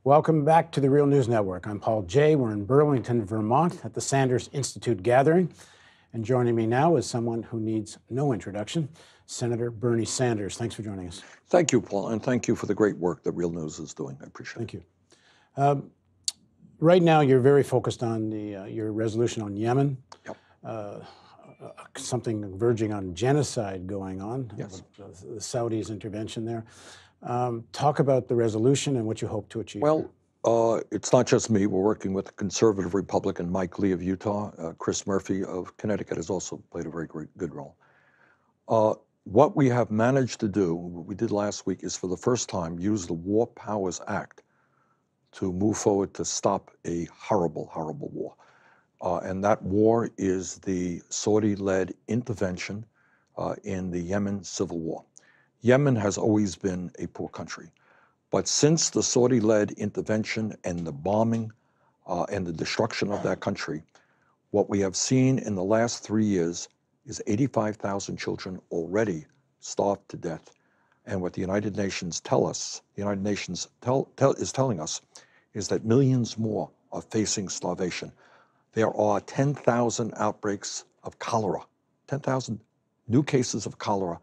Welcome back to the Real News Network. I'm Paul Jay. We're in Burlington, Vermont at the Sanders Institute gathering. And joining me now is someone who needs no introduction, Senator Bernie Sanders. Thanks for joining us. Thank you, Paul, and thank you for the great work that Real News is doing. I appreciate it. Thank you. Right now, you're very focused on your resolution on Yemen. Yep. Something verging on genocide going on. Yes. The Saudis' intervention there. Talk about the resolution and what you hope to achieve. Well, it's not just me. We're working with the conservative Republican Mike Lee of Utah. Chris Murphy of Connecticut has also played a very good role. What we have managed to do, what we did last week, is for the first time use the War Powers Act to move forward to stop a horrible, horrible war. And that war is the Saudi-led intervention in the Yemen civil war. Yemen has always been a poor country. But since the Saudi-led intervention and the bombing and the destruction of that country, what we have seen in the last 3 years is 85,000 children already starved to death. And what the United Nations tell us, the United Nations is telling us, is that millions more are facing starvation. There are 10,000 outbreaks of cholera, 10,000 new cases of cholera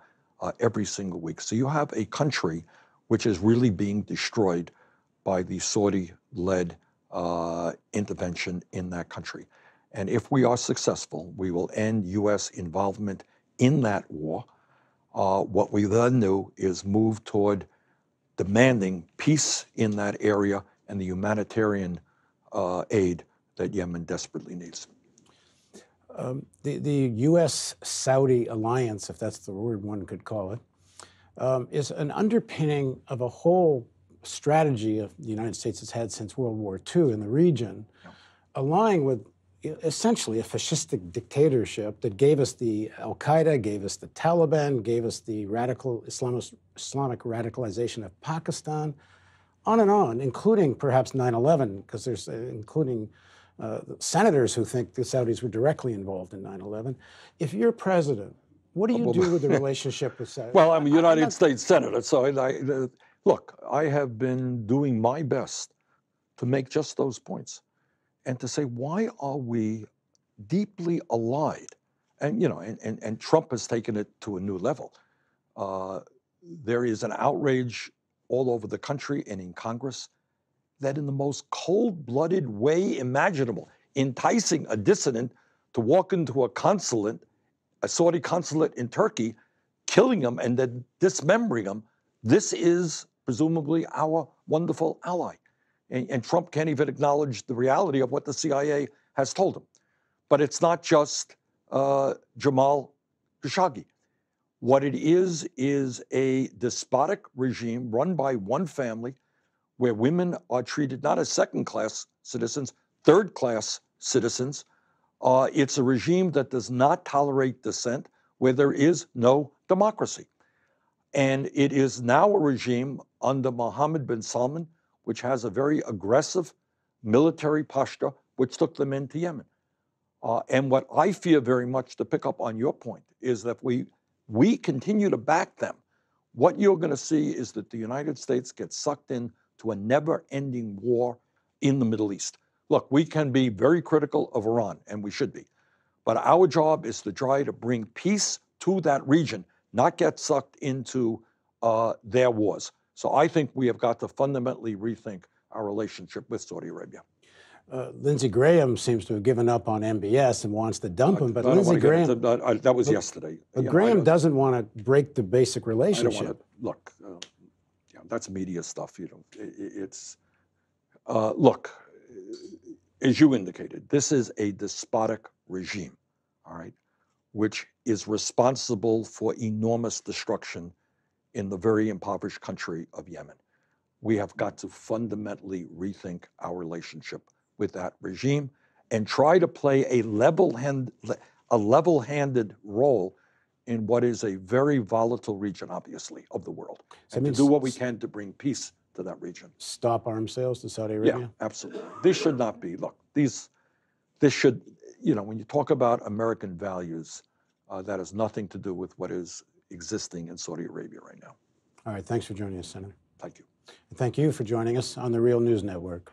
every single week. So you have a country which is really being destroyed by the Saudi-led intervention in that country. And if we are successful, we will end U.S. involvement in that war. What we then do is move toward demanding peace in that area and the humanitarian aid that Yemen desperately needs. The U.S.-Saudi alliance, if that's the word one could call it, is an underpinning of a whole strategy of the United States has had since World War II in the region, allying with essentially a fascistic dictatorship that gave us the Al-Qaeda, gave us the Taliban, gave us the radical Islamic radicalization of Pakistan, on, including perhaps 9/11, because there's including senators who think the Saudis were directly involved in 9/11. If you're president, what do you do with the relationship with Saudi? Well, I'm a United States Senator, so look, I have been doing my best to make just those points and to say, why are we deeply allied? And, and Trump has taken it to a new level. There is an outrage all over the country and in Congress that in the most cold-blooded way imaginable, enticing a dissident to walk into a Saudi consulate in Turkey, killing him and then dismembering him, this is presumably our wonderful ally. And Trump can't even acknowledge the reality of what the CIA has told him. But it's not just Jamal Khashoggi. What it is a despotic regime run by one family where women are treated not as second-class citizens, third-class citizens. It's a regime that does not tolerate dissent, where there is no democracy. And it is now a regime under Mohammed bin Salman, which has a very aggressive military posture, which took them into Yemen. And what I fear very much, to pick up on your point, is that we continue to back them. What you're going to see is that the United States gets sucked into a never-ending war in the Middle East. Look, we can be very critical of Iran, and we should be. But our job is to try to bring peace to that region, not get sucked into their wars. So I think we have got to fundamentally rethink our relationship with Saudi Arabia. Lindsey Graham seems to have given up on MBS and wants to dump him, but Lindsey Graham... that was yesterday. But Graham doesn't want to break the basic relationship. I don't want to... Look, that's media stuff. Look, as you indicated, this is a despotic regime, all right, which is responsible for enormous destruction in the very impoverished country of Yemen. We have got to fundamentally rethink our relationship with that regime and try to play a level-handed role in what is a very volatile region, obviously, of the world. So and to do what we can to bring peace to that region. Stop arms sales to Saudi Arabia? Yeah, absolutely. This should not be, look, this should, when you talk about American values, that has nothing to do with what is existing in Saudi Arabia right now. All right, thanks for joining us, Senator. Thank you. Thank you for joining us on the Real News Network.